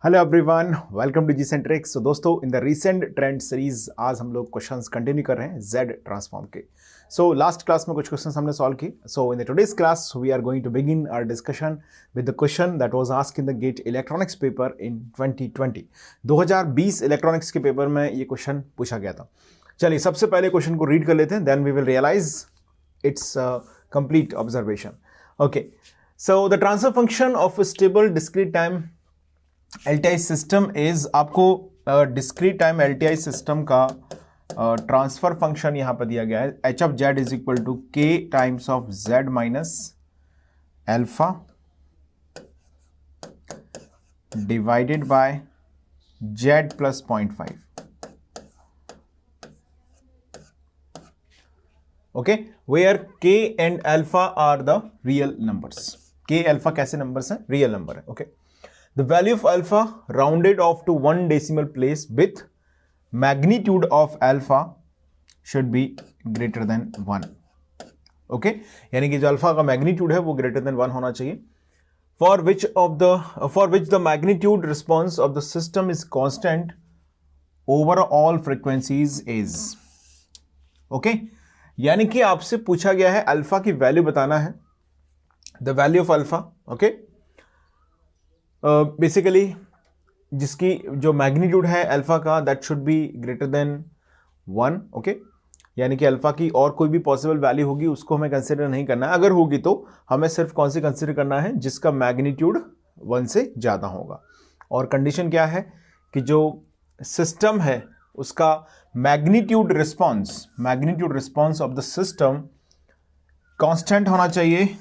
Hello everyone, welcome to GCentrix. तो दोस्तों, in the recent trend series आज हम लोग क्वेश्चंस कंटिन्यू कर रहे हैं जेड ट्रांसफॉर्म के। सो लास्ट क्लास में कुछ क्वेश्चंस हमने सॉल्व की। So in the today's class we are going to begin our discussion with the question that was asked in the GATE electronics paper in 2020। 2020 electronics के paper में ये question पूछा गया था। चलिए सबसे पहले क्वेश्चन को रीड कर लेते हैं, then we will realise it's complete observation. Okay, so the transfer function of stable discrete time LTI system is, आपको डिस्क्रीट टाइम LTI सिस्टम का ट्रांसफर फंक्शन यहां पर दिया गया है। H of Z is equal to K times of Z minus alpha divided by Z plus 0.5। Okay, where K and alpha are the real numbers. K alpha कैसे numbers हैं? Real number है। Okay, the value of alpha rounded off to one decimal place with magnitude of alpha should be greater than 1। okay, यानी कि जो alpha का magnitude है वो greater than 1 होना चाहिए। for which the magnitude response of the system is constant over all frequencies is। okay, यानी कि आपसे पूछा गया है अल्फा की वैल्यू बताना है, the value of alpha। okay, basically जिसकी जो मैग्नीट्यूड है अल्फा का that should be greater than 1। Okay, यानी कि अल्फा की और कोई भी पॉसिबल वैल्यू होगी उसको हमें कंसिडर नहीं करना है। अगर होगी तो हमें सिर्फ कौन सी कंसिडर करना है? जिसका मैग्नीट्यूड 1 से ज़्यादा होगा। और कंडीशन क्या है कि जो सिस्टम है उसका magnitude response of the system constant होना चाहिए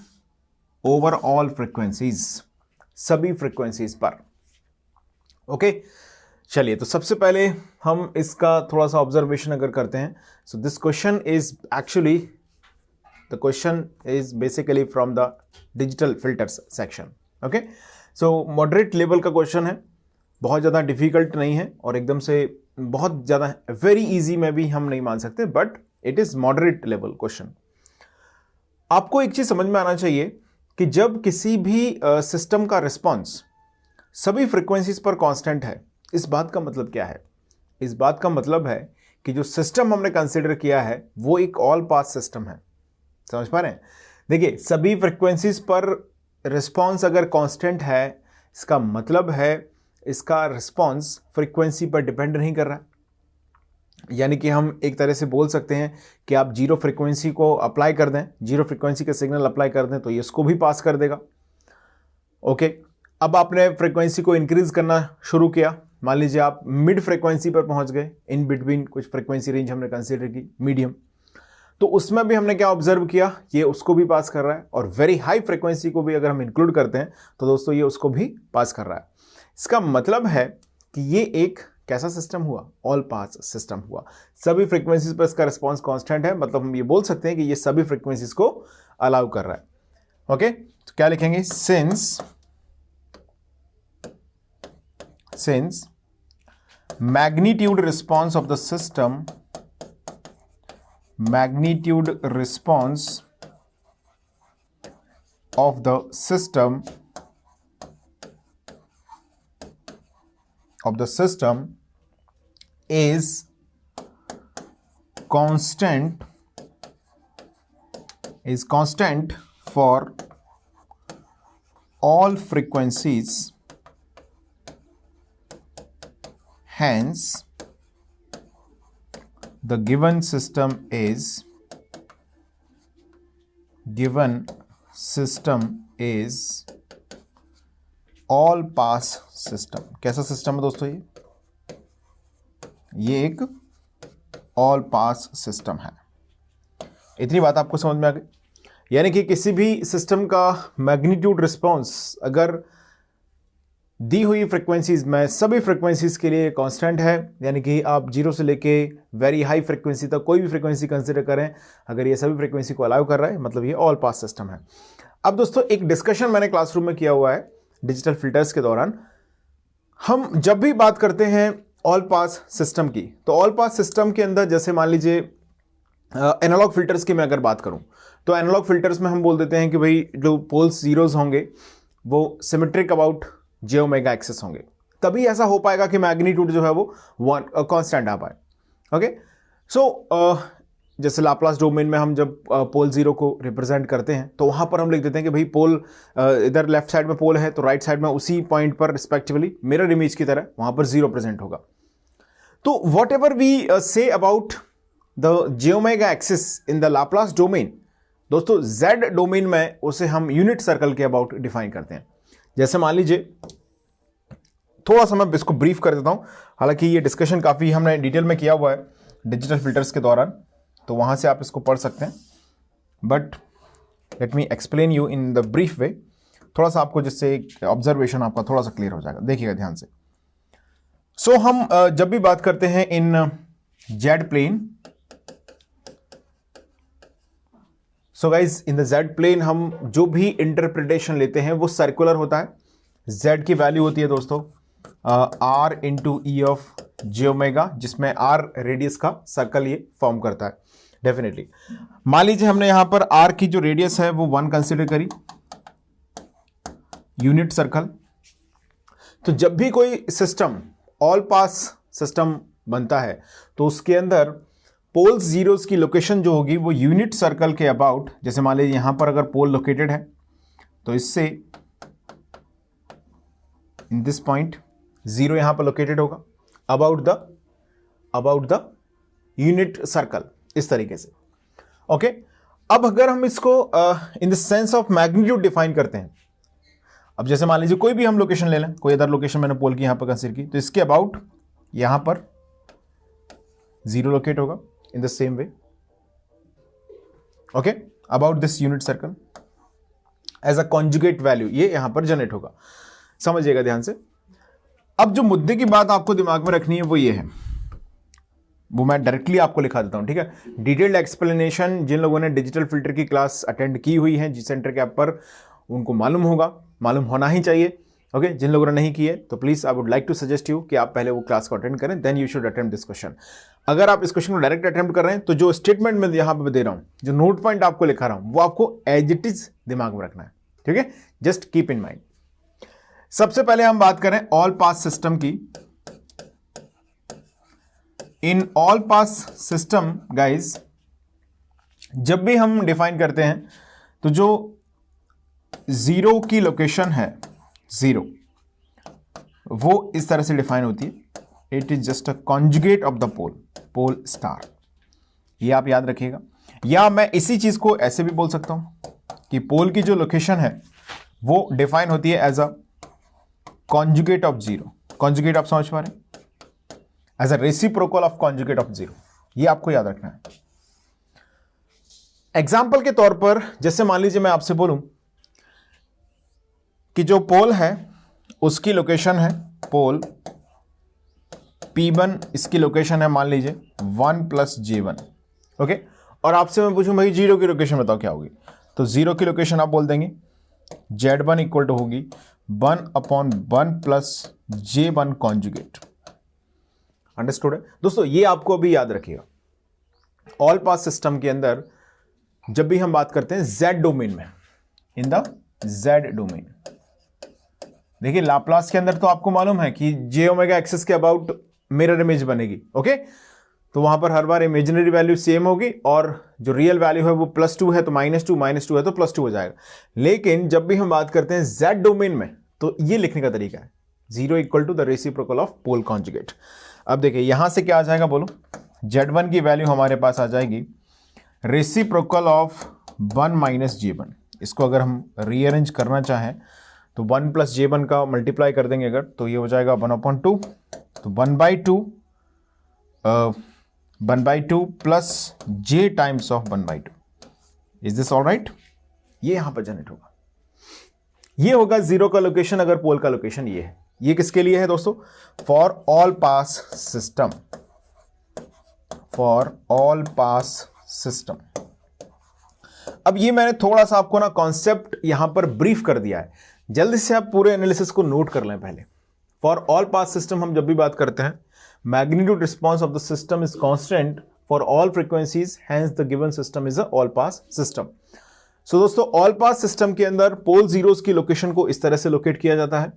ओवर ऑल फ्रीक्वेंसीज, सभी फ्रीक्वेंसीज पर। ओके, चलिए तो सबसे पहले हम इसका थोड़ा सा ऑब्जर्वेशन अगर करते हैं। So this question is actually the question is basically from the digital filters section. Okay, so moderate level का क्वेश्चन है, बहुत ज़्यादा डिफिकल्ट नहीं है और एकदम से बहुत ज़्यादा वेरी इजी में भी हम नहीं मान सकते, but it is moderate level question. आपको एक चीज़ समझ में आना चाहिए कि जब किसी भी सिस्टम का रिस्पांस सभी फ्रीक्वेंसीज पर कांस्टेंट है, इस बात का मतलब क्या है? इस बात का मतलब है कि जो सिस्टम हमने कंसीडर किया है वो एक ऑल पास सिस्टम है। समझ पा रहे हैं? देखिए, सभी फ्रीक्वेंसीज पर रिस्पांस अगर कांस्टेंट है, इसका मतलब है इसका रिस्पांस फ्रीक्वेंसी पर डिपेंड नहीं कर रहा है। यानी कि हम एक तरह से बोल सकते हैं कि आप जीरो फ्रीक्वेंसी को अप्लाई कर दें, जीरो फ्रीक्वेंसी का सिग्नल अप्लाई कर दें तो ये इसको भी पास कर देगा। ओके, अब आपने फ्रीक्वेंसी को इंक्रीज करना शुरू किया, मान लीजिए आप मिड फ्रीक्वेंसी पर पहुंच गए, इन बिटवीन कुछ फ्रीक्वेंसी रेंज हमने कंसीडर की मीडियम, तो उसमें भी हमने क्या ऑब्जर्व किया? ये उसको भी पास कर रहा है। और वेरी हाई फ्रीक्वेंसी को भी अगर हम इंक्लूड करते हैं तो दोस्तों ये उसको भी पास कर रहा है। इसका मतलब है कि ये एक कैसा सिस्टम हुआ? ऑल पास सिस्टम हुआ। सभी फ्रीक्वेंसीज पर इसका रिस्पांस कांस्टेंट है, मतलब हम ये बोल सकते हैं कि ये सभी फ्रीक्वेंसीज को अलाउ कर रहा है। ओके, तो क्या लिखेंगे? Since magnitude response of the system, magnitude response of the system is constant for all frequencies, hence the given system is all pass system. कैसा सिस्टम है दोस्तों? ये एक ऑल पास सिस्टम है। इतनी बात आपको समझ में आ गई। यानी कि किसी भी सिस्टम का मैग्नीट्यूड रिस्पांस अगर दी हुई फ्रीक्वेंसीज में सभी फ्रीक्वेंसीज के लिए कांस्टेंट है, यानी कि आप जीरो से लेके वेरी हाई फ्रीक्वेंसी तक कोई भी फ्रीक्वेंसी कंसिडर करें, अगर ये सभी फ्रीक्वेंसी को अलाउ कर रहा है मतलब ये ऑल पास सिस्टम है। अब दोस्तों एक डिस्कशन मैंने क्लासरूम में किया हुआ है डिजिटल फिल्टर्स के दौरान। हम जब भी बात करते हैं ऑल पास सिस्टम की, तो ऑल पास सिस्टम के अंदर जैसे मान लीजिए एनालॉग फिल्टर्स की मैं अगर बात करूं तो एनालॉग फिल्टर्स में हम बोल देते हैं कि भाई जो पोल्स जीरोज होंगे वो symmetric about J omega axis होंगे, तभी ऐसा हो पाएगा कि मैग्नीट्यूड जो है वो वन कांस्टेंट आ पाए। ओके, सो जैसे लाप्लास डोमेन में हम जब पोल जीरो को रिप्रेजेंट करते हैं तो वहां पर हम लिख देते हैं कि भाई पोल इधर लेफ्ट साइड में पोल है तो राइट साइड में उसी पॉइंट पर रिस्पेक्टिवली मिरर इमेज की तरह वहां पर जीरो प्रेजेंट होगा। तो whatever we say about the j omega axis in the Laplace domain, दोस्तों जेड डोमेन में उसे हम यूनिट सर्कल के अबाउट डिफाइन करते हैं। जैसे मान लीजिए, थोड़ा सा मैं इसको ब्रीफ कर देता हूं, हालांकि ये डिस्कशन काफी हमने डिटेल में किया हुआ है डिजिटल फिल्टर्स के दौरान, तो वहां से आप इसको पढ़ सकते हैं, but let me explain you in the brief way, थोड़ा सा आपको जिससे एक ऑब्जर्वेशन आपका थोड़ा सा क्लियर हो जाएगा। देखिएगा ध्यान से। सो हम जब भी बात करते हैं in Z plane, so guys in the Z plane हम जो भी इंटरप्रिटेशन लेते हैं वो सर्कुलर होता है। जेड की वैल्यू होती है दोस्तों r into e of j omega, जिसमें आर रेडियस का सर्कल ये फॉर्म करता है। डेफिनेटली मान लीजिए हमने यहां पर आर की जो रेडियस है वो 1 कंसिडर करी, यूनिट सर्कल। तो जब भी कोई सिस्टम ऑल पास सिस्टम बनता है तो उसके अंदर पोल्स जीरोस की लोकेशन जो होगी वो यूनिट सर्कल के अबाउट, जैसे मान लीजिए यहां पर अगर पोल लोकेटेड है तो इससे इन दिस पॉइंट जीरो यहां पर लोकेटेड होगा अबाउट द यूनिट सर्कल, इस तरीके से। ओके, अब अगर हम इसको in the sense of magnitude define करते हैं, अब जैसे मान लीजिए कोई भी हम लोकेशन ले लें, कोई अदर लोकेशन मैंने पोल की यहां पर कंसीडर की, तो इसके अबाउट यहां पर जीरो लोकेट होगा in the same way. Okay, about this unit circle as a conjugate value ये यहां पर जनरेट होगा। समझिएगा ध्यान से। अब जो मुद्दे की बात आपको दिमाग में रखनी है वो ये है, वो मैं डायरेक्टली आपको लिखा देता हूं, ठीक है। डिटेल्ड एक्सप्लेनेशन जिन लोगों ने डिजिटल फिल्टर की क्लास अटेंड की हुई है जी सेंटर के ऐप पर, उनको मालूम होगा, मालूम होना ही चाहिए। ओके, जिन लोगों ने नहीं की है तो please I would like to suggest you कि आप पहले वो क्लास को अटेंड करें, then you should attempt this question. अगर आप इस क्वेश्चन को डायरेक्ट अटेम्प्ट कर रहे हैं तो जो स्टेटमेंट मैं यहां पर दे रहा हूं, जो नोट पॉइंट आपको लिखा रहा हूं, वो आपको एज इट इज दिमाग में रखना है, ठीक है। Just keep in mind. सबसे पहले हम बात करें ऑल पास सिस्टम की। In all pass system guys जब भी हम डिफाइन करते हैं तो जो जीरो की लोकेशन है, जीरो, वो इस तरह से डिफाइन होती है, it is just a conjugate of the pole, pole star. ये आप याद रखिएगा। या मैं इसी चीज को ऐसे भी बोल सकता हूं कि पोल की जो लोकेशन है वो डिफाइन होती है as a conjugate of zero. Conjugate आप समझ पा रहे हैं, as a reciprocal of conjugate of zero. ये आपको याद रखना है। एग्जाम्पल के तौर पर जैसे मान लीजिए मैं आपसे बोलूं कि जो पोल है उसकी लोकेशन है, पोल P1, इसकी लोकेशन है मान लीजिए 1 + J1। ओके, और आपसे मैं पूछूं भाई जीरो की लोकेशन बताओ क्या होगी, तो जीरो की लोकेशन आप बोल देंगे Z1 इक्वल टू होगी 1/1 + J1 कॉन्जुगेट। अंडरस्टूड है दोस्तों। ये आपको अभी याद रखिएगा। ऑल पास सिस्टम के अंदर जब भी हम बात करते हैं जेड डोमेन में, इन द जेड डोमेन, देखिए लाप्लास के अंदर तो आपको मालूम है कि जे ओमेगा एक्सिस के अबाउट मिरर इमेज बनेगी। ओके, तो वहां पर हर बार इमेजिनरी वैल्यू सेम होगी और जो रियल वैल्यू है वो +2 है तो -2, -2 है तो +2 हो जाएगा। लेकिन जब भी हम बात करते हैं जेड डोमेन में तो ये लिखने का तरीका है, zero equal to the reciprocal of pole conjugate. अब देखिए यहां से क्या आ जाएगा बोलो, Z1 की वैल्यू हमारे पास आ जाएगी रेसिप्रोकल ऑफ 1 - J1। इसको अगर हम रीअरेंज करना चाहें तो 1 + J1 का मल्टीप्लाई कर देंगे अगर, तो ये हो जाएगा 1/2, तो 1/2 plus J times of 1/2। Is this all right? ये यहां पर जनरेट होगा। ये होगा जीरो का लोकेशन अगर पोल का लोकेशन ये है। ये किसके लिए है दोस्तों? For all pass system, for all pass system. अब ये मैंने थोड़ा सा आपको ना कॉन्सेप्ट यहां पर ब्रीफ कर दिया है, जल्दी से आप पूरे एनालिसिस को नोट कर लें पहले। फॉर ऑल पास सिस्टम हम जब भी बात करते हैं, magnitude response of the system is constant for all frequencies, hence the given system is a all pass system. So दोस्तों ऑल पास सिस्टम के अंदर पोल जीरोस की लोकेशन को इस तरह से लोकेट किया जाता है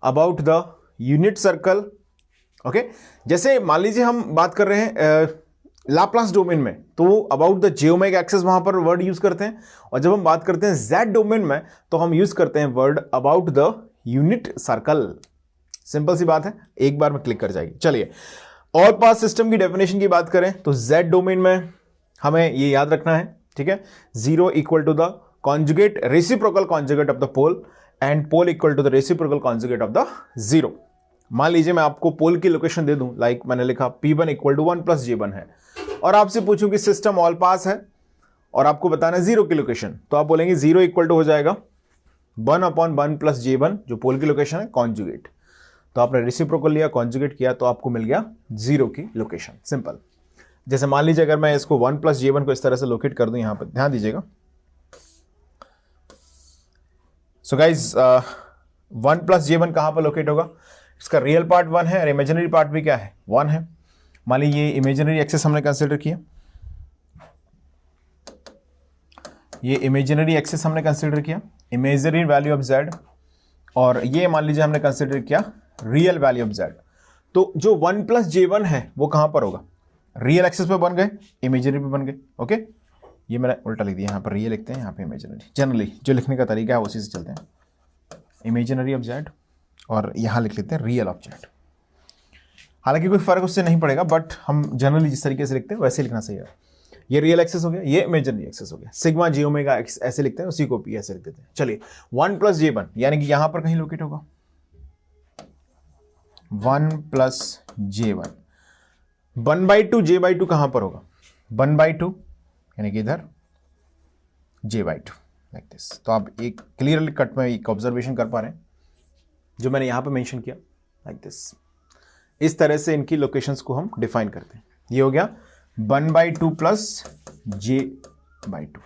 about the unit circle. Okay, जैसे मान लीजिए हम बात कर रहे हैं लाप्लास डोमेन में, तो अबाउट द जियोमेट्रिक एक्सिस वहां पर वर्ड यूज करते हैं, और जब हम बात करते हैं जेड डोमेन में तो हम यूज करते हैं word about the unit circle. Simple सी बात है, एक बार में क्लिक कर जाएगी। चलिए, ऑल पास सिस्टम की डेफिनेशन की बात करें तो जेड डोमेन में हमें ये याद रखना है, ठीक है, 0 equal to the conjugate reciprocal conjugate of the pole and pole equal to the reciprocal conjugate of the 0। मान लीजिए मैं आपको पोल की लोकेशन दे दूं, लाइक मैंने लिखा P1 equal to 1 plus J1 है, और आपसे पूछूं कि सिस्टम ऑल पास है और आपको बताना है 0 की लोकेशन, तो आप बोलेंगे 0 इक्वल टू हो जाएगा 1/1 प्लस J1 जो पोल की लोकेशन है कॉन्जुगेट। तो आपने रेसिप्रोकल लिया, कॉन्जुगेट किया, तो आपको मिल गया 0 की लोकेशन। सिंपल। जैसे मान लीजिए अगर मैं इसको 1 प्लस J1 को इस तरह से लोकेट कर दूं, यहां पर ध्यान दीजिएगा। सो गाइज 1 प्लस J1 कहां पर लोकेट होगा? इसका रियल पार्ट 1 है और इमेजिनरी पार्ट भी क्या है? 1 है। मान लीजिए ये इमेजिनरी एक्सिस हमने कंसिडर किया, ये इमेजिनरी एक्सिस हमने कंसिडर किया, इमेजिनरी वैल्यू ऑफ z, और ये मान लीजिए हमने कंसिडर किया रियल वैल्यू ऑफ z। तो जो 1 प्लस J1 है वो कहां पर होगा? रियल एक्सिस पे बन गए, इमेजिनरी पे बन गए। ओके, ये मैंने उल्टा लिख दिया, यहां पर रियल लिखते हैं, यहां पे इमेजिनरी। जनरली जो लिखने का तरीका है उसी से चलते हैं, इमेजिनरी ऑफ z और यहां लिख लेते हैं रियल ऑफ z। हालांकि कोई फर्क उससे नहीं पड़ेगा, बट हम जनरली जिस तरीके से लिखते हैं वैसे लिखना सही है। ये रियल एक्सिस हो गया, ये इमेजिनरी एक्सिस हो गया, सिग्मा जी ओमेगा एक्स ऐसे लिखते हैं, उसी को पी ऐसे लिख देते हैं। चलिए 1 प्लस J1 यानी कि यहां पर कहीं लोकेट होगा 1 प्लस J1। 1/2 J/2 कहां पर होगा? 1/2 यानी कि इधर J/2 लाइक दिस। तो आप एक क्लियरली कट में एक ऑब्जर्वेशन कर पा रहे हैं जो मैंने यहां पर मेंशन किया, लाइक दिस। इस तरह से इनकी लोकेशंस को हम डिफाइन करते हैं। ये हो गया 1/2 प्लस J/2।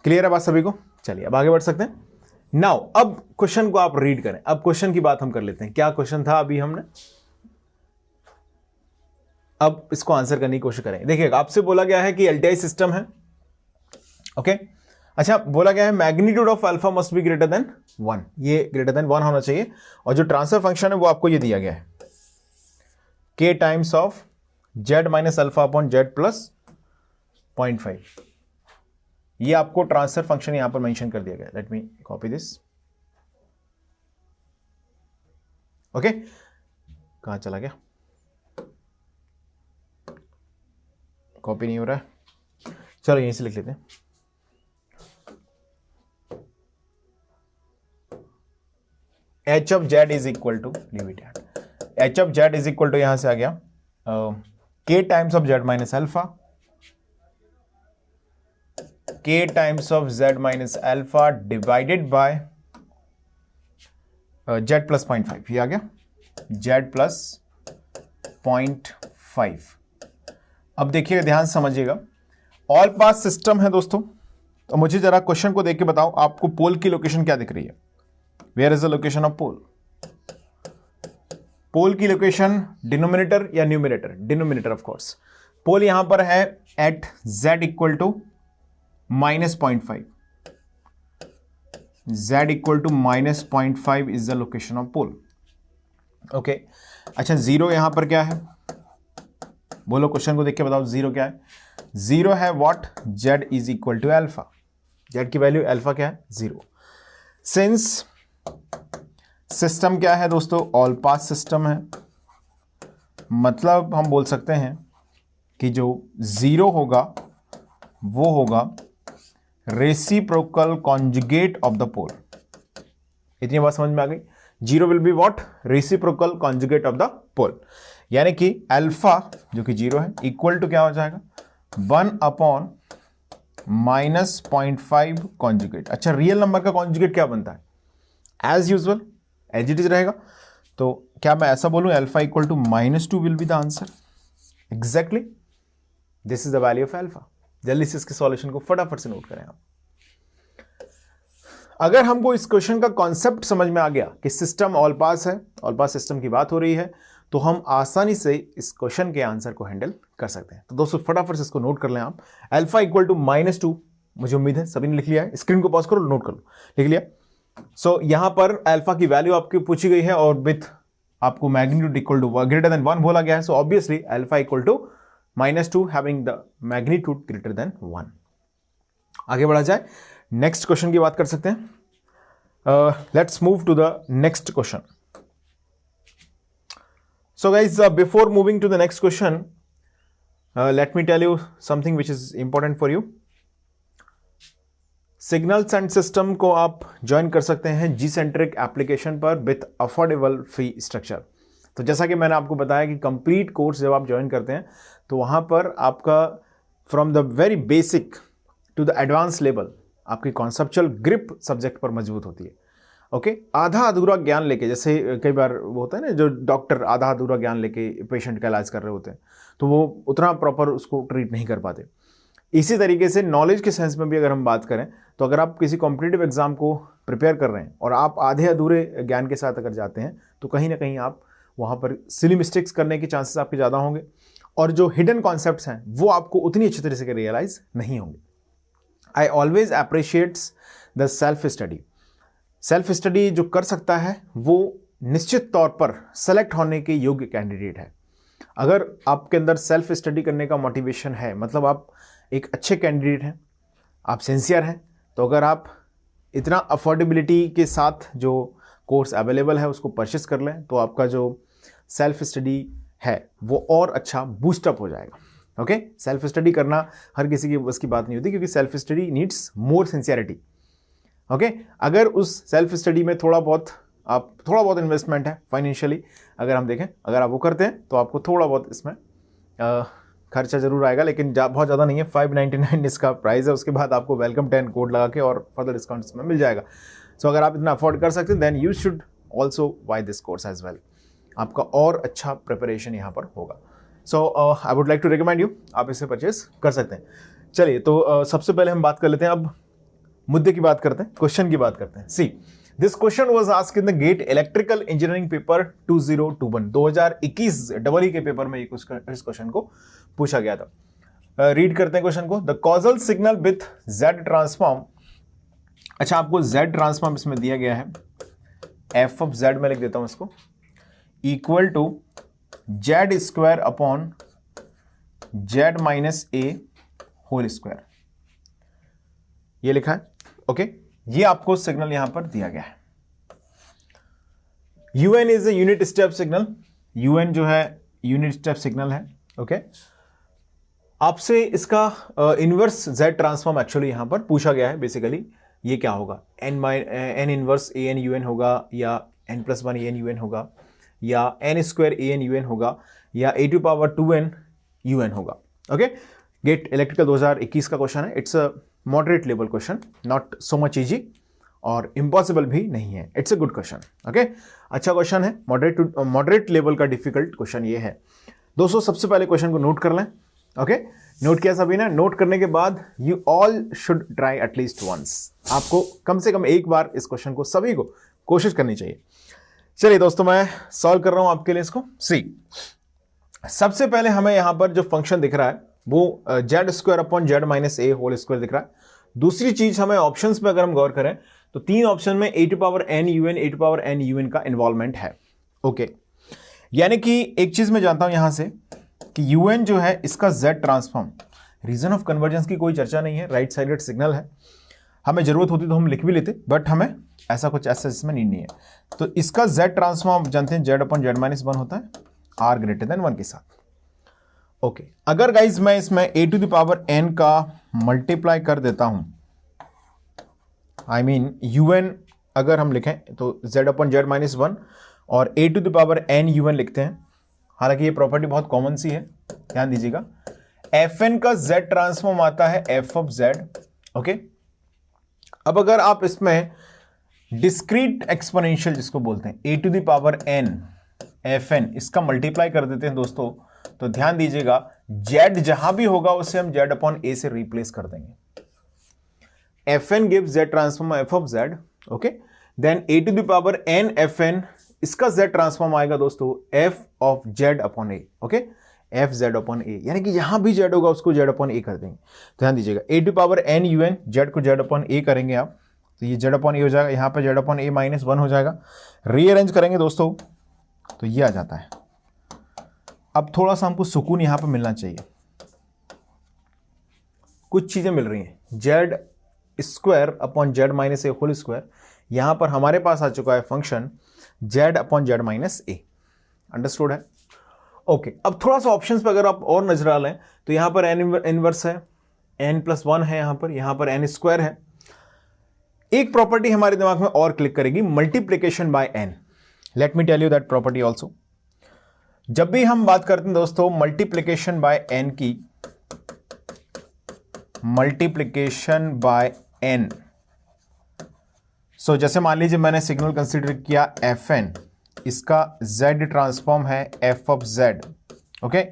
क्लियर है बात सभी को? चलिए अब आगे बढ़ सकते हैं। नाउ अब क्वेश्चन को आप रीड करें। अब क्वेश्चन की बात हम कर लेते हैं। क्या क्वेश्चन था अभी हमने? अब इसको आंसर करने की कोशिश करें। देखिएगा, आपसे बोला गया है कि एलटीआई सिस्टम है। ओके, अच्छा, बोला गया है magnitude of alpha must be greater than 1, ये ग्रेटर देन 1 होना चाहिए, और जो ट्रांसफर फंक्शन है वो आपको ये दिया गया है k times of z minus alpha upon z plus 0.5। ये आपको ट्रांसफर फंक्शन यहां पर मेंशन कर दिया गया। Let me copy this. Okay, कहां चला गया? कॉपी नहीं हो रहा है, चलो यहीं से लिख लेते हैं। h of z is equal to, leave it at, h of z is equal to यहां से आ गया k times of z minus alpha, k times of z minus alpha divided by z plus 0.5। ये आ गया z plus 0.5। अब देखिएगा, ध्यान से समझिएगा, ऑल पास सिस्टम है दोस्तों। तो मुझे जरा क्वेश्चन को देख के बताओ, आपको पोल की लोकेशन क्या दिख रही है? Where is the location of pole? Pole की लोकेशन डिनोमिनेटर या numerator? Denominator of course. Pole यहां पर है at z equal to -0.5, z equal to -0.5 is the location of pole. Okay, अच्छा, 0 यहां पर क्या है? बोलो, क्वेश्चन को देख के बताओ, 0 क्या है? 0 है what? z is equal to alpha. z की वैल्यू अल्फा क्या है? 0। सिंस सिस्टम क्या है दोस्तों? ऑल पास सिस्टम है, मतलब हम बोल सकते हैं कि जो 0 होगा वो होगा reciprocal conjugate of the pole. इतनी बात समझ में आ गई? 0 will be what? Reciprocal conjugate of the pole, यानी कि अल्फा जो कि 0 है इक्वल टू क्या हो जाएगा? 1 अपॉन -0.5 कॉन्जुगेट। अच्छा, रियल नंबर का कॉन्जुगेट क्या बनता है? As usual as it is रहेगा। तो क्या मैं ऐसा बोलूं alpha equal to -2 will be the answer? Exactly, this is the value of alpha. जल्दी से इसके सॉल्यूशन को फटाफट से नोट करें आप। अगर हमको इस क्वेश्चन का कॉन्सेप्ट समझ में आ गया कि सिस्टम ऑल पास है, ऑल पास सिस्टम की बात हो रही है, तो हम आसानी से इस क्वेश्चन के आंसर को हैंडल कर सकते हैं। तो दोस्तों फटाफट से इसको नोट कर लें आप। अल्फा इक्वल टू -2, मुझे उम्मीद है सभी ने लिख लिया है। स्क्रीन को पॉज करो, नोट कर लो। लिख लिया? सो यहां पर अल्फा की वैल्यू आपकी पूछी गई है और विथ आपको magnitude equal to greater than 1 बोला गया है. So obviously alpha equal to -2 having the magnitude greater than 1. आगे बढ़ा जाए, नेक्स्ट क्वेश्चन की बात कर सकते हैं. Let's move to the next question. So guys, before moving to the next question, let me tell you something which is important for you. Signals and system को आप ज्वाइन कर सकते हैं जी सेंट्रिक एप्लीकेशन पर विथ अफोर्डेबल फी स्ट्रक्चर. तो जैसा कि मैंने आपको बताया कि कंप्लीट कोर्स जब आप ज्वाइन करते हैं तो वहाँ पर आपका from the very basic to the advanced level आपकी कॉन्सेप्चुअल ग्रिप सब्जेक्ट पर मजबूत होती है. ओके आधा अधूरा ज्ञान लेके, जैसे कई बार वो होता है ना जो डॉक्टर आधा अधूरा ज्ञान लेके पेशेंट का इलाज कर रहे होते हैं तो वो उतना प्रॉपर उसको ट्रीट नहीं कर पाते. इसी तरीके से नॉलेज के सेंस में भी अगर हम बात करें तो अगर आप किसी कॉम्पिटिटिव एग्जाम को प्रिपेयर कर रहे हैं और आप आधे अधूरे ज्ञान के साथ अगर जाते हैं तो कहीं ना कहीं आप वहाँ पर सिली मिस्टेक्स करने के चांसेस आपके ज़्यादा होंगे और जो हिडन कॉन्सेप्ट्स हैं वो आपको उतनी अच्छी तरह से रियलाइज नहीं होंगे. I always appreciates the self study. Self study जो कर सकता है वो निश्चित तौर पर सेलेक्ट होने के योग्य कैंडिडेट है. अगर आपके अंदर सेल्फ स्टडी करने का मोटिवेशन है मतलब आप एक अच्छे कैंडिडेट हैं, आप सिंसियर हैं, तो अगर आप इतना अफोर्डेबिलिटी के साथ जो कोर्स अवेलेबल है उसको परचेस कर लें तो आपका जो सेल्फ स्टडी है वो और अच्छा बूस्टअप हो जाएगा. ओके सेल्फ स्टडी करना हर किसी की बस की बात नहीं होती क्योंकि self study needs more sincerity. Okay अगर उस सेल्फ स्टडी में थोड़ा बहुत इन्वेस्टमेंट है फाइनेंशियली, अगर हम देखें अगर आप वो करते हैं तो आपको थोड़ा बहुत इसमें खर्चा जरूर आएगा लेकिन बहुत ज़्यादा नहीं है. 599 इसका प्राइस है. उसके बाद आपको वेलकम 10 कोड लगा के और फर्दर डिस्काउंट इसमें मिल जाएगा. सो अगर आप इतना अफोर्ड कर सकते हैं then you should also buy this course as well. आपका और अच्छा प्रिपरेशन यहाँ पर होगा. So I would like to recommend you, आप इसे परचेज कर सकते हैं. चलिए तो सबसे पहले हम बात कर लेते हैं, अब मुद्दे की बात करते हैं, क्वेश्चन की बात करते हैं. See this question was asked in the GATE electrical engineering paper 2021 2021 double के पेपर में इस क्वेश्चन को पूछा गया था. रीड करते हैं क्वेश्चन को. The causal signal with Z transform. अच्छा आपको जेड ट्रांसफॉर्म इसमें दिया गया है, एफ ऑफ जेड में लिख देता हूं इसको, equal to z square upon Z minus A whole square. ये लिखा है. ओके ये आपको सिग्नल यहां पर दिया गया है. UN is a unit step signal. UN जो है यूनिट स्टेप सिग्नल है. ओके आपसे इसका इनवर्स जेड ट्रांसफॉर्म एक्चुअली यहां पर पूछा गया है. बेसिकली ये क्या होगा, n inverse a n u n होगा या n+1 ए एन यू एन होगा या n square a n u n होगा या a⁻2n यू एन होगा. ओके गेट इलेक्ट्रिकल 2021 का क्वेश्चन है. It's a moderate level question, not so much easy और इम्पॉसिबल भी नहीं है. इट्स अ गुड क्वेश्चन. ओके अच्छा क्वेश्चन है, मॉडरेट लेवल का डिफिकल्ट क्वेश्चन ये है. दोस्तों सबसे पहले क्वेश्चन को नोट कर लें. ओके नोट किया सभी ने? नोट करने के बाद you all should try at least once. आपको कम से कम एक बार इस क्वेश्चन को सभी को कोशिश करनी चाहिए. चलिए दोस्तों मैं सॉल्व कर रहा हूं आपके लिए इसको. सी सबसे पहले हमें यहां पर जो फंक्शन दिख रहा है वो Z square upon Z minus ए होल स्क्वायर दिख रहा है. दूसरी चीज हमें ऑप्शंस में अगर हम गौर करें तो तीन ऑप्शन में a⁻n un का इन्वॉल्वमेंट है. ओके यानी कि एक चीज मैं जानता हूं यहां से कि un जो है इसका z transform, region of convergence की कोई चर्चा नहीं है, राइट साइडेड सिग्नल है. हमें जरूरत होती तो हम लिख भी लेते बट हमें ऐसा कुछ ऐसा इसमें नीड नहीं है. तो इसका z ट्रांसफॉर्म जानते हैं z अपॉन जेड माइनस 1 होता है r ग्रेटर देन 1 के साथ. ओके अगर गाइज मैं इसमें a⁻n का मल्टीप्लाई कर देता हूं, आई मीन un अगर हम लिखें तो z अपॉन जेड माइनस 1 और a⁻n un लिखते हैं. हालांकि ये प्रॉपर्टी बहुत कॉमन सी है, ध्यान दीजिएगा. fn का z ट्रांसफॉर्म आता है f ऑफ z. ओके अब अगर आप इसमें डिस्क्रीट एक्सपोनेंशियल जिसको बोलते हैं a⁻n fn इसका मल्टीप्लाई कर देते हैं दोस्तों, तो ध्यान दीजिएगा z जहां भी होगा उसे हम z अपॉन a से रिप्लेस कर देंगे. fn gives z transform f of z. Okay then a⁻n fn इसका z ट्रांसफॉर्म आएगा दोस्तों f of z upon a. Okay f z upon a यानी कि यहां भी z होगा उसको z अपॉन a कर देंगे. ध्यान दीजिएगा a⁻n un z को z अपॉन a करेंगे आप तो ये जेड अपॉन ए हो जाएगा, यहाँ पर जेड अपॉन ए माइनस 1 हो जाएगा। रीअरेंज करेंगे दोस्तों तो ये आ जाता है। अब थोड़ा सा हमको सुकून यहाँ पर मिलना चाहिए, कुछ चीज़ें मिल रही हैं। Z square upon Z minus ए होल स्क्वायर, यहाँ पर हमारे पास आ चुका है function Z upon Z minus A. Understood है? ओके, अब थोड़ा सा ऑप्शंस पर अगर आप और नजर डालें तो यहाँ पर एन इनवर्स है, n+1 है, यहाँ पर n स्क्वायर है। एक प्रॉपर्टी हमारे दिमाग में और क्लिक करेगी, multiplication by n। Let me tell you that property also. जब भी हम बात करते हैं दोस्तों मल्टीप्लीकेशन बाय n की, मल्टीप्लीकेशन बाय n, सो जैसे मान लीजिए मैंने सिग्नल कंसीडर किया fn, इसका z ट्रांसफॉर्म है f ऑफ z, ओके।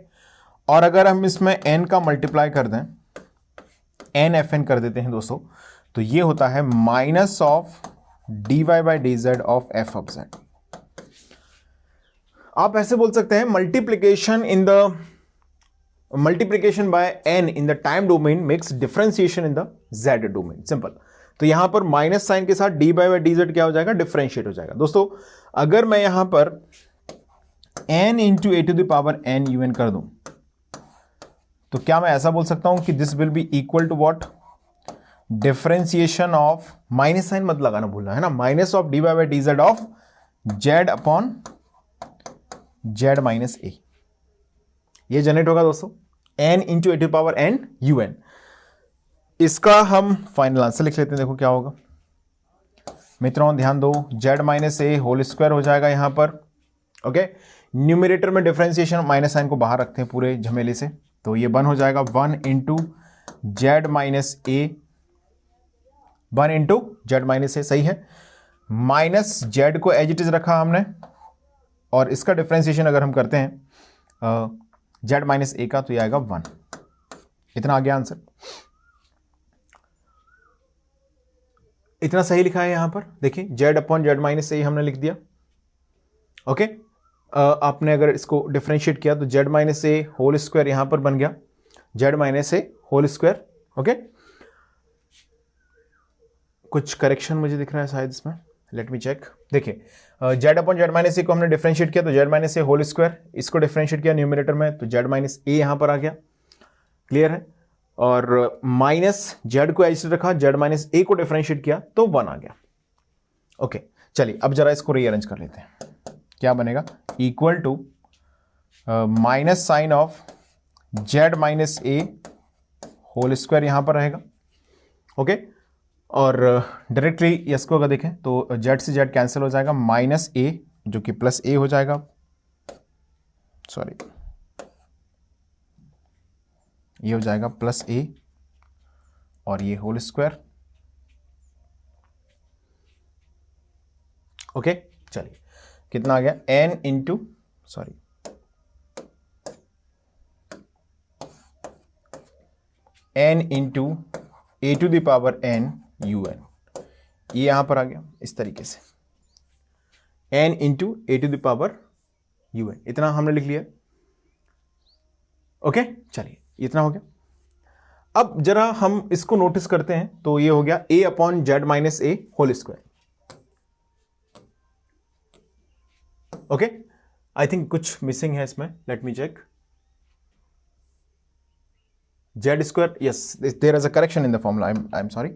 और अगर हम इसमें n का मल्टीप्लाई कर दें, n fn कर देते हैं दोस्तों, तो ये होता है minus of dy by D Z of f of z। आप ऐसे बोल सकते हैं multiplication by n in the time domain makes differentiation in the z domain. Simple. तो यहां पर माइनस साइन के साथ dy बाई डी जेड क्या हो जाएगा? डिफरेंशिएट हो जाएगा। दोस्तों अगर मैं यहां पर n into A to the power n un कर दूं, तो क्या मैं ऐसा बोल सकता हूं कि this will be equal to what? Differentiation of, minus sign मत लगाना भूलना है ना, minus of dy by D Z of z upon z minus A. ये जनरेट होगा दोस्तों n into A to power n un। इसका हम फाइनल आंसर लिख लेते हैं। देखो क्या होगा मित्रों, ध्यान दो, z माइनस ए होल स्क्वायर हो जाएगा यहां पर, ओके। न्यूमिनेटर में डिफरेंशिएशन, माइनस साइन को बाहर रखते हैं पूरे झमेले से, तो ये 1 हो जाएगा 1 इंटू जेड माइनस ए, 1 इंटू जेड माइनस ए, सही है। माइनस जेड को एज इट इज रखा हमने, और इसका डिफरेंशिएशन अगर हम करते हैं जेड माइनस ए का, तो ये आएगा 1। इतना आ गया आंसर। इतना सही लिखा है यहां पर, देखिए जेड अपॉन जेड माइनस ए हमने लिख दिया, ओके। आपने अगर इसको डिफरेंशिएट किया तो जेड माइनस ए होल स्क्वायर यहां पर बन गया जेड माइनस ए होल स्क्वायर, ओके। कुछ करेक्शन मुझे दिख रहा है शायद इसमें, लेट मी चेक। देखिए जेड अपॉन जेड माइनस ए को हमने डिफरेंशिएट किया तो जेड माइनस ए होल स्क्वायर, इसको डिफरेंशिएट किया न्यूमरेटर में तो जेड माइनस ए यहां पर आ गया, क्लियर है। और माइनस जेड को ऐसे रखा, जेड माइनस ए को डिफरेंशिएट किया तो 1 आ गया, ओके। चलिए अब जरा इसको रीअरेंज कर लेते हैं। क्या बनेगा? Equal to minus sine of Z minus A whole square यहां पर रहेगा, ओके। और डायरेक्टली इसको अगर देखें तो जेड से जेड कैंसिल हो जाएगा, माइनस ए जो कि प्लस ए हो जाएगा, सॉरी ये हो जाएगा प्लस ए और ये होल स्क्वायर, ओके। चलिए कितना आ गया? n into n into A to the power n un, ये यहां पर आ गया इस तरीके से, n into A to the power un। इतना हमने लिख लिया, ओके। चलिए इतना हो गया। अब जरा हम इसको नोटिस करते हैं तो ये हो गया a upon Z minus A whole square, okay. I think कुछ मिसिंग है इसमें, let me check. Z square, yes there is a correction in the formula, I am sorry.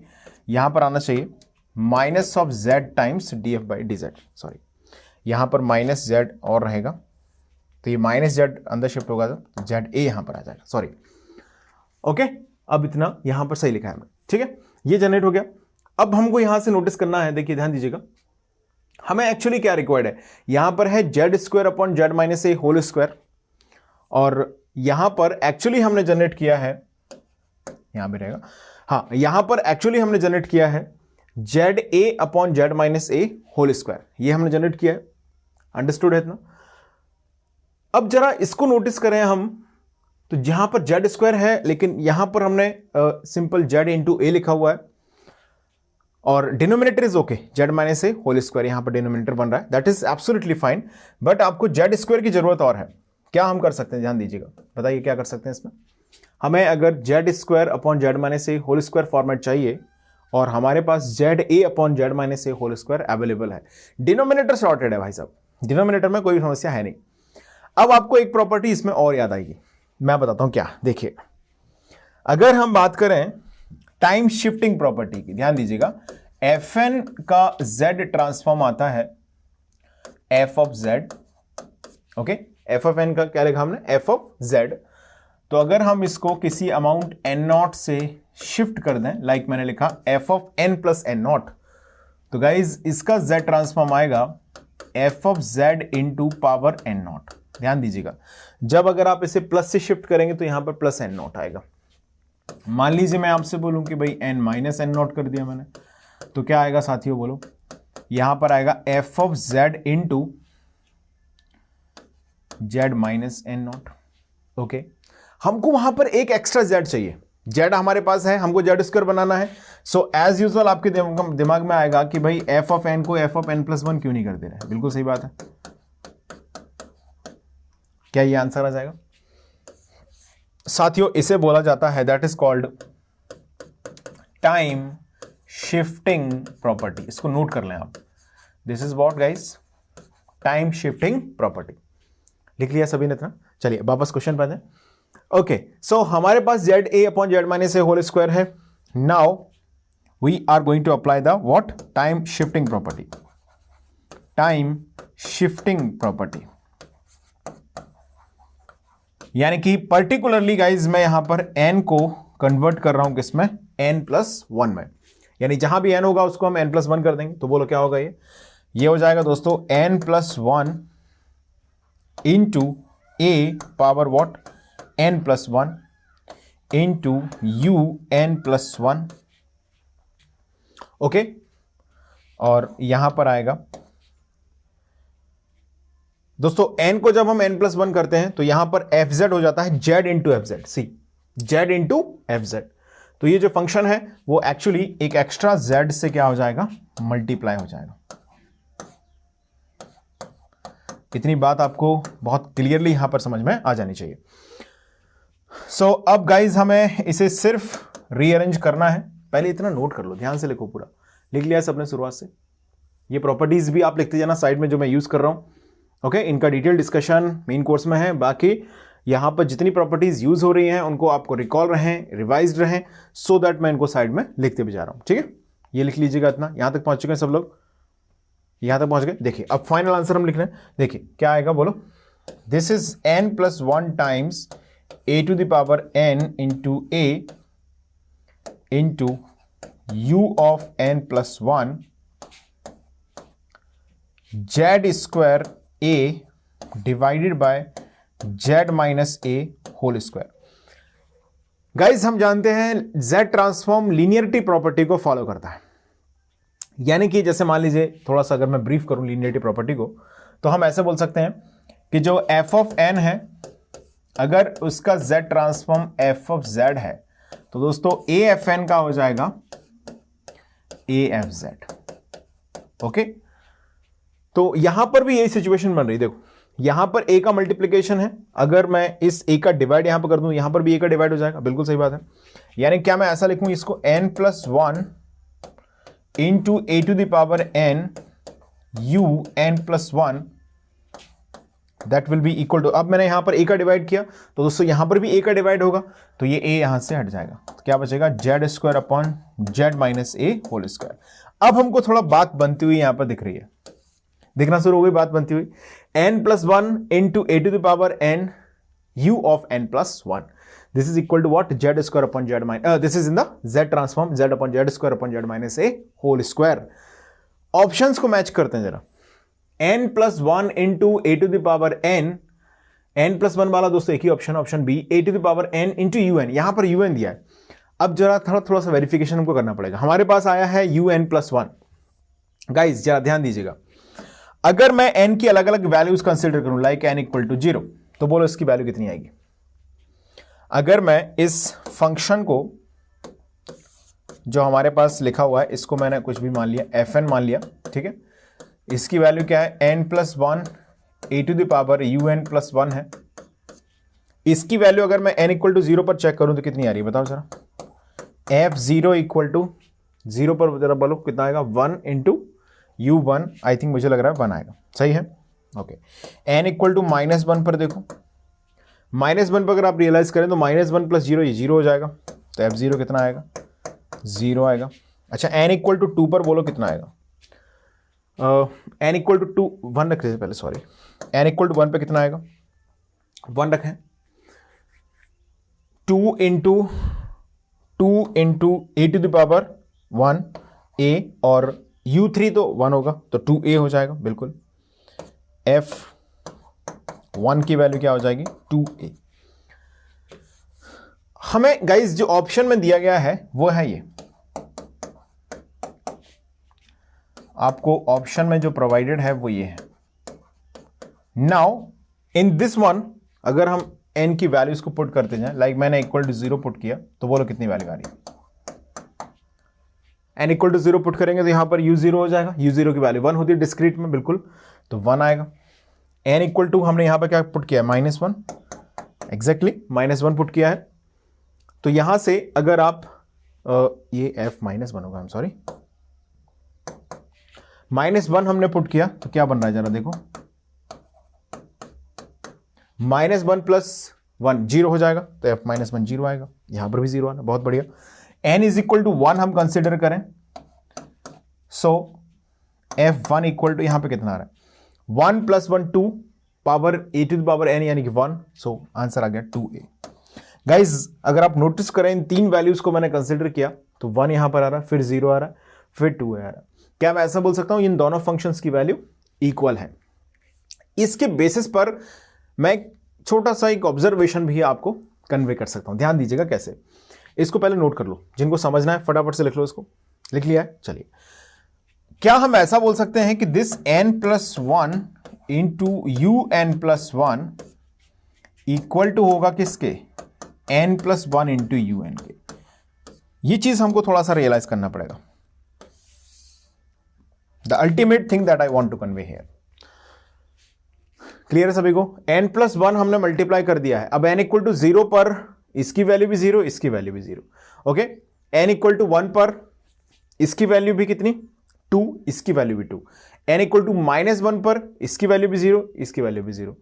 यहां पर आना चाहिए minus of z times d f by D z, sorry यहां पर minus Z और रहेगा, तो ये माइनस जेड अंदर शिफ्ट होगा तो जेड ए यहां पर आ जाएगा, सॉरी, ओके। अब इतना यहां पर सही लिखा है, ठीक है। ये जनरेट हो गया। अब हमको यहां से नोटिस करना है, देखिए ध्यान दीजिएगा, हमें एक्चुअली क्या रिक्वायर्ड है। यहां पर है Z square upon Z minus ए होल स्क्वायर, और यहां पर एक्चुअली हमने जनरेट किया है, यहां भी रहेगा, हाँ, यहां पर एक्चुअली हमने जनरेट किया है जेड ए अपॉन जेड माइनस ए होल स्क्वायर, ये हमने जनरेट किया है। अंडरस्टूड है इतना? अब जरा इसको नोटिस करें हम, तो जहां पर जेड स्क्वायर है लेकिन यहां पर हमने सिंपल जेड इंटू ए लिखा हुआ है, और denominator is okay, z minus A whole square यहां पर डिनोमिनेटर बन रहा है, that is absolutely fine. But आपको जेड स्क्वायर की जरूरत और है। क्या हम कर सकते हैं, ध्यान दीजिएगा, बताइए क्या कर सकते हैं इसमें। हमें अगर Z square upon Z minus ए होल स्क्वायर फॉर्मेट चाहिए, और हमारे पास जेड ए अपॉन जेड माइनस ए होल स्क्वायर अवेलेबल है। डिनोमिनेटर सॉर्टेड है भाई साहब, डिनोमिनेटर में कोई समस्या है नहीं। अब आपको एक प्रॉपर्टी इसमें और याद आएगी, मैं बताता हूं क्या। देखिए, अगर हम बात करें टाइम शिफ्टिंग प्रॉपर्टी की, ध्यान दीजिएगा, एफ एन का जेड ट्रांसफॉर्म आता है f of z. Okay, f of n का क्या लिखा हमने, एफ ऑफ जेड। तो अगर हम इसको किसी अमाउंट एन नॉट से शिफ्ट कर दें, लाइक मैंने लिखा f of n plus n naught, तो गाइज इसका जेड ट्रांसफॉर्म आएगा f of z into power n naught. ध्यान दीजिएगा, जब अगर आप इसे प्लस से शिफ्ट करेंगे तो यहां पर प्लस एन नॉट आएगा। मान लीजिए मैं आपसे बोलूं कि भाई एन माइनस एन नॉट कर दिया मैंने, तो क्या आएगा साथियों, बोलो। यहां पर आएगा f of z into z minus n naught. Okay, हमको वहां पर एक एक्स्ट्रा जेड चाहिए, जेड हमारे पास है, हमको जेड स्क्वायर बनाना है। सो एज यूजुअल आपके दिमाग में आएगा कि भाई एफ ऑफ एन को f of n plus one क्यों नहीं कर दे रहे। बिल्कुल सही बात है, क्या ये आंसर आ जाएगा साथियों? इसे बोला जाता है, that is called time shifting property. इसको नोट कर लें आप, this is what guys, time shifting property. लिख लिया सभी ने इतना? चलिए वापस क्वेश्चन पर आते। ओके, सो हमारे पास जेड ए अपॉन जेड माइनस ए होल स्क्वायर है। Now we are going to apply the what, time shifting property. Time shifting property यानी कि पर्टिकुलरली गाइज मैं यहां पर n को कन्वर्ट कर रहा हूं किसमें, n प्लस वन में, यानी जहां भी n होगा उसको हम n प्लस वन कर देंगे। तो बोलो क्या होगा, ये हो जाएगा दोस्तों n plus one into A power what n plus one into you n plus one. Okay, और यहां पर आएगा दोस्तों n को जब हम n प्लस वन करते हैं तो यहां पर एफ जेड हो जाता है जेड इंटू एफ जेड, सी जेड इंटू एफ जेड। तो ये जो फंक्शन है वो एक्चुअली एक एक्स्ट्रा जेड से क्या हो जाएगा, मल्टीप्लाई हो जाएगा। इतनी बात आपको बहुत क्लियरली यहां पर समझ में आ जानी चाहिए। सो अब गाइज हमें इसे सिर्फ रीअरेंज करना है। पहले इतना नोट कर लो, ध्यान से लिखो, पूरा लिख लिया सबने शुरुआत से। ये प्रॉपर्टीज भी आप लिखते जाना साइड में जो मैं यूज कर रहा हूं। ओके, इनका डिटेल डिस्कशन मेन कोर्स में है। बाकी यहां पर जितनी प्रॉपर्टीज यूज हो रही हैं उनको आपको रिकॉल रहें, रिवाइज्ड रहें, सो दैट मैं इनको साइड में लिखते भी जा रहा हूं। ठीक है, ये लिख लीजिएगा इतना। यहां तक पहुंच चुके हैं सब लोग, यहां तक पहुंच गए। देखिए अब फाइनल आंसर हम लिख रहे हैं। देखिए क्या आएगा, बोलो। This is n plus one times a to the power n into a into u of n plus one z square a divided by z minus a whole square. Guys हम जानते हैं z ट्रांसफॉर्म लीनियरिटी प्रॉपर्टी को follow करता है, यानी कि जैसे मान लीजिए, थोड़ा सा अगर मैं ब्रीफ करूं लीनियरिटी प्रॉपर्टी को, तो हम ऐसे बोल सकते हैं कि जो f ऑफ n है, अगर उसका z transform f of z है, तो दोस्तों a एफ एन का हो जाएगा a एफ जेड। ओके, तो यहां पर भी यही सिचुएशन बन रही। देखो यहां पर a का मल्टीप्लीकेशन है, अगर मैं इस a का डिवाइड यहां पर कर दूं, यहां पर भी a का डिवाइड हो जाएगा। बिल्कुल सही बात है। यानी क्या मैं ऐसा लिखूं इसको, n plus one into A to the power n u n plus one, that will be equal to, अब मैंने यहां पर a का डिवाइड किया तो दोस्तों यहां पर भी a का डिवाइड होगा, तो ये a यहां से हट जाएगा। तो क्या बचेगा, z square upon Z minus a whole square. अब हमको थोड़ा बात बनती हुई यहां पर दिख रही है, दिखना शुरू हो गई बात बनती हुई। n plus one into A to the power n u of n plus one, this is equal to what, Z square upon Z minus, this is in the z transform z upon Z square upon Z minus a whole square. Options को match करते हैं जरा। n plus one into A to the power n plus one वाला दोस्तों एक ही option, option B, A to the power n into u n, यहां पर यू एन दिया है। अब जरा थोड़ा सा वेरिफिकेशन हमको करना पड़ेगा। हमारे पास आया है u n plus one. Guys जरा ध्यान दीजिएगा, अगर मैं n की अलग अलग वैल्यूज कंसीडर करूं, लाइक n इक्वल टू 0, तो बोलो इसकी वैल्यू कितनी आएगी। अगर मैं इस फंक्शन को जो हमारे पास लिखा हुआ है, इसको मैंने कुछ भी मान लिया, fn मान लिया, ठीक है, इसकी वैल्यू क्या है, n plus one a to the power u n plus one है। इसकी वैल्यू अगर मैं n इक्वल टू 0 पर चेक करूं तो कितनी आ रही है, बताओ जरा। f0 इक्वल टू 0 पर जरा बोलो कितना आएगा, 1 इंटू u1, आई थिंक मुझे लग रहा है 1 आएगा, सही है। ओके, n इक्वल टू -1 पर देखो, -1 पर अगर आप रियलाइज करें तो -1 प्लस 0 ये 0 हो जाएगा, तो f0 कितना आएगा, 0 आएगा। अच्छा, n इक्वल टू 2 पर बोलो कितना आएगा, n इक्वल टू 2, 1 रख रहे थे पहले, सॉरी, n इक्वल टू 1 पे कितना आएगा, 1 रखें, 2 into A to the power 1 a, और u3 तो 1 होगा तो 2a हो जाएगा, बिल्कुल। f1 की वैल्यू क्या हो जाएगी, 2a। हमें गाइस जो ऑप्शन में दिया गया है वो है ये, आपको ऑप्शन में जो प्रोवाइडेड है वो ये है। नाउ इन दिस वन अगर हम n की वैल्यूज को पुट करते जाएं, लाइक मैंने इक्वल टू 0 पुट किया, तो बोलो कितनी वैल्यू आ रही है, n इक्वल टू 0 पुट करेंगे तो यहां पर u0 हो जाएगा, u0 की वैल्यू 1 होती है डिस्क्रीट में, बिल्कुल, तो 1 आएगा। n इक्वल टू हमने यहां पर क्या पुट किया, -1, एग्जैक्टली -1 पुट किया है, तो यहां से अगर आप ये f-1 होगा, आई एम सॉरी, -1 हमने पुट किया तो क्या बन रहा है जरा देखो, -1 प्लस 1 0 हो जाएगा, तो f-1 0 आएगा, यहां पर भी 0 आना, बहुत बढ़िया। n इज इक्वल टू 1 हम कंसिडर करें, सो f1 इक्वल टू यहां पे कितना आ रहा है, 1 plus 1 2 power a to the power n यानी कि 1, सो आंसर आ गया 2a। गाइज अगर आप नोटिस करें इन 3 वैल्यूज को मैंने कंसिडर किया तो 1 यहां पर आ रहा है, फिर 0 आ रहा है, फिर 2 आ रहा है। क्या मैं ऐसा बोल सकता हूं इन दोनों फंक्शंस की वैल्यू इक्वल है? इसके बेसिस पर मैं छोटा सा एक ऑब्जर्वेशन भी आपको कन्वे कर सकता हूं, ध्यान दीजिएगा कैसे। इसको पहले नोट कर लो, जिनको समझना है फटाफट से लिख लो, इसको लिख लिया है, चलिए। क्या हम ऐसा बोल सकते हैं कि this n+1 into un+1 equal to होगा किसके, n+1 इंटू un के? ये चीज हमको थोड़ा सा रियलाइज करना पड़ेगा। The ultimate thing that I want to convey here, clear है सभी को? n+1 हमने मल्टीप्लाई कर दिया है, अब n इक्वल टू 0 पर इसकी वैल्यू भी 0, इसकी वैल्यू भी 0, ओके। n इक्वल टू 1 पर इसकी वैल्यू भी कितनी, 2, इसकी वैल्यू भी 2। n इक्वल टू -1 पर इसकी वैल्यू भी 0, इसकी वैल्यू भी 0।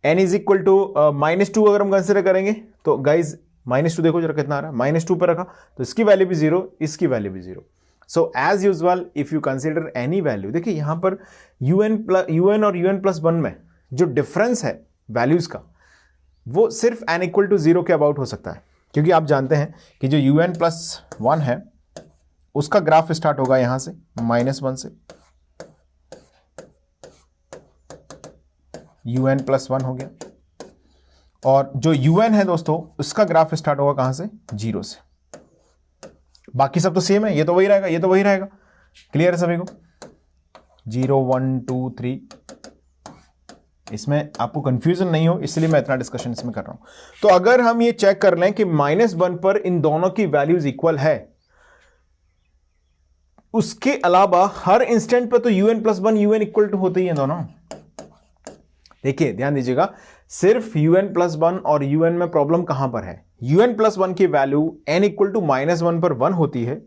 n इज इक्वल टू -2 अगर हम कंसिडर करेंगे तो गाइज -2 देखो जरा कितना आ रहा है, -2 पर रखा तो इसकी वैल्यू भी 0, इसकी वैल्यू भी 0। So as usual if you consider any value, देखिए यहां पर un और un+1 में जो डिफरेंस है वैल्यूज का वो सिर्फ n इक्वल टू 0 के अबाउट हो सकता है, क्योंकि आप जानते हैं कि जो un+1 है उसका ग्राफ स्टार्ट होगा यहां से -1 से, un+1 हो गया, और जो un है दोस्तों उसका ग्राफ स्टार्ट होगा कहां से, 0 से। बाकी सब तो सेम है, ये तो वही रहेगा, ये तो वही रहेगा, क्लियर है सभी को? 0 1 2 3, इसमें आपको कंफ्यूजन नहीं हो इसलिए मैं इतना डिस्कशन इसमें कर रहा हूं। तो अगर हम ये चेक कर लें कि -1 पर इन दोनों की वैल्यूज इक्वल है, उसके अलावा हर इंस्टेंट पर तो un+1 un इक्वल टू होते ही हैं दोनों। देखिए ध्यान दीजिएगा, सिर्फ un+1 और un में प्रॉब्लम कहां पर है, un+1 की वैल्यू n इक्वल टू -1 पर 1 होती है,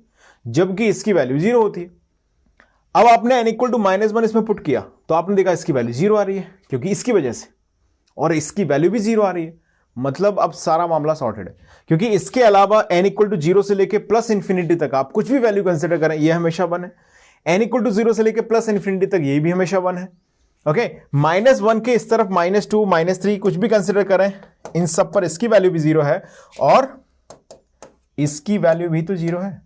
जबकि इसकी वैल्यू 0 होती है। अब आपने n इक्वल टू -1 इसमें पुट किया तो आपने देखा इसकी वैल्यू 0 आ रही है, क्योंकि इसकी वजह से, और इसकी वैल्यू भी 0 आ रही है, मतलब अब सारा मामला सॉर्टेड है। क्योंकि इसके अलावा n इक्वल टू 0 से लेके +∞ तक आप कुछ भी वैल्यू कंसिडर करें ये हमेशा 1 है, n इक्वल टू 0 से लेके +∞ तक ये भी हमेशा 1 है, ओके। -1 के इस तरफ -2 -3 कुछ भी कंसिडर करें, इन सब पर इसकी वैल्यू भी 0 है और इसकी वैल्यू भी तो 0 है।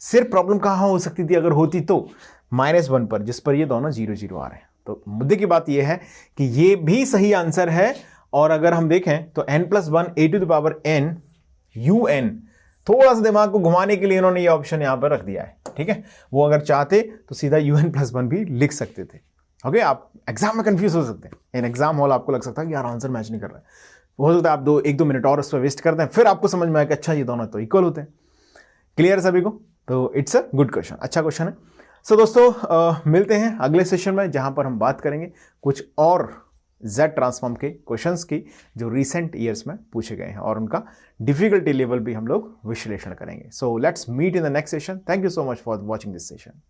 सिर्फ प्रॉब्लम कहां हो सकती थी अगर होती तो -1 पर, जिस पर ये दोनों 0 0 आ रहे हैं। तो मुद्दे की बात यह है कि ये भी सही आंसर है, और अगर हम देखें तो n+1 a to the power n un, थोड़ा सा दिमाग को घुमाने के लिए इन्होंने ये ऑप्शन यहां पर रख दिया है, ठीक है। वो अगर चाहते तो सीधा un+1 भी लिख सकते थे, ओके। आप एग्जाम में कंफ्यूज हो सकते हैं, इन एग्जाम हॉल आपको लग सकता है कि यार आंसर मैच नहीं कर रहा है, हो सकता है आप 1-2 मिनट और उस पर वेस्ट करते हैं, फिर आपको समझ में आया कि अच्छा ये दोनों तो इक्वल होते हैं। क्लियर है सभी को? तो इट्स अ गुड क्वेश्चन, अच्छा क्वेश्चन है। सो दोस्तों मिलते हैं अगले सेशन में, जहां पर हम बात करेंगे कुछ और जेड ट्रांसफॉर्म के क्वेश्चंस की जो रिसेंट ईयर्स में पूछे गए हैं, और उनका डिफिकल्टी लेवल भी हम लोग विश्लेषण करेंगे. So let's meet in the next session. Thank you so much for watching this session.